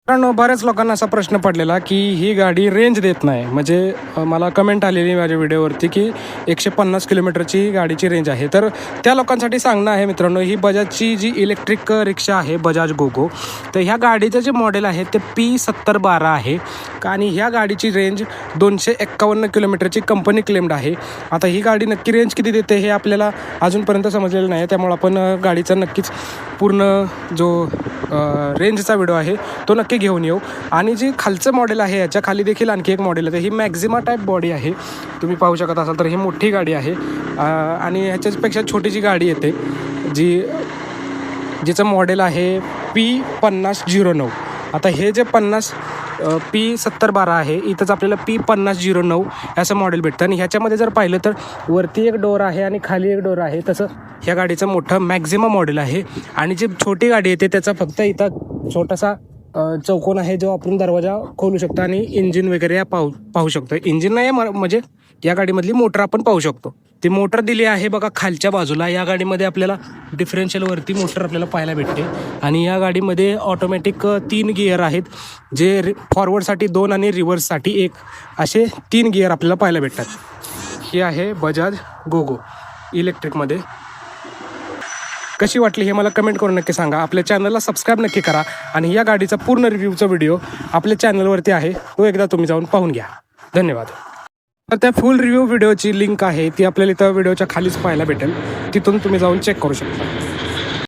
कारण बऱ्याच लोकांना असा प्रश्न पडलेला की ही गाडी रेंज देत नाही. म्हणजे मला कमेंट आलेली माझ्या व्हिडिओवरती की 150 किलोमीटरची गाडीची रेंज आहे. तर त्या लोकांसाठी सांगणं आहे मित्रांनो, ही बजाजची जी इलेक्ट्रिक रिक्षा आहे बजाज गोगो, तर ह्या गाडीचं जे मॉडेल आहे ते P7012 आहे आणि ह्या गाडीची रेंज 251 किलोमीटरची कंपनी क्लेम्ड आहे. आता ही गाडी नक्की रेंज किती देते हे आपल्याला अजूनपर्यंत समजलेलं नाही, त्यामुळे आपण गाडीचा नक्कीच पूर्ण जो रेंजचा व्हिडिओ आहे तो नक्की घेऊन येऊ. आणि जी खालचं मॉडेल आहे याच्या खाली देखील आणखी एक मॉडेल आहे, ही मॅक्झिमा टाईप बॉडी आहे. तुम्ही पाहू शकत असाल तर ही मोठी गाडी आहे आणि ह्याच्यापेक्षा छोटी जी गाडी येते जिचं मॉडेल आहे P5009. आता हे जे P7012 आहे इथंच आपल्याला P5009 असं मॉडेल भेटतं. आणि ह्याच्यामध्ये जर पाहिलं तर वरती एक डोर आहे आणि खाली एक डोर आहे. तसं ह्या गाडीचं मोठं मॅक्झिमा मॉडेल आहे. आणि जी छोटी गाडी येते त्याचा फक्त इथं छोटासा चौकोन आहे जो आपण दरवाजा खोलू शकतो आणि इंजिन वगैरे पाहू शकतो. इंजिन नाही म्हणजे या गाडीमधली मोटर आपण पाहू शकतो. ती मोटर दिली आहे बघा खालच्या बाजूला. या गाडीमध्ये आपल्याला डिफरेन्शियलवरती मोटर आपल्याला पाहायला भेटते. आणि या गाडीमध्ये ऑटोमॅटिक 3 गिअर आहेत, जे फॉरवर्डसाठी 2 आणि रिव्हर्ससाठी 1 असे 3 गिअर आपल्याला पाहायला भेटतात. ही आहे बजाज गोगो इलेक्ट्रिकमध्ये. कशी वाटली हे मला कमेंट करून नक्की सांगा. आपल्या चॅनलला सबस्क्राईब नक्की करा. आणि या गाडीचा पूर्ण रिव्ह्यूचा व्हिडिओ आपल्या चॅनलवरती आहे, तो एकदा तुम्ही जाऊन पाहून घ्या. धन्यवाद. तर त्या फुल रिव्ह्यू व्हिडिओची लिंक आहे ती आपल्याला इथं व्हिडिओच्या खालीच पाहायला भेटेल, तिथून तुम्ही जाऊन चेक करू शकता.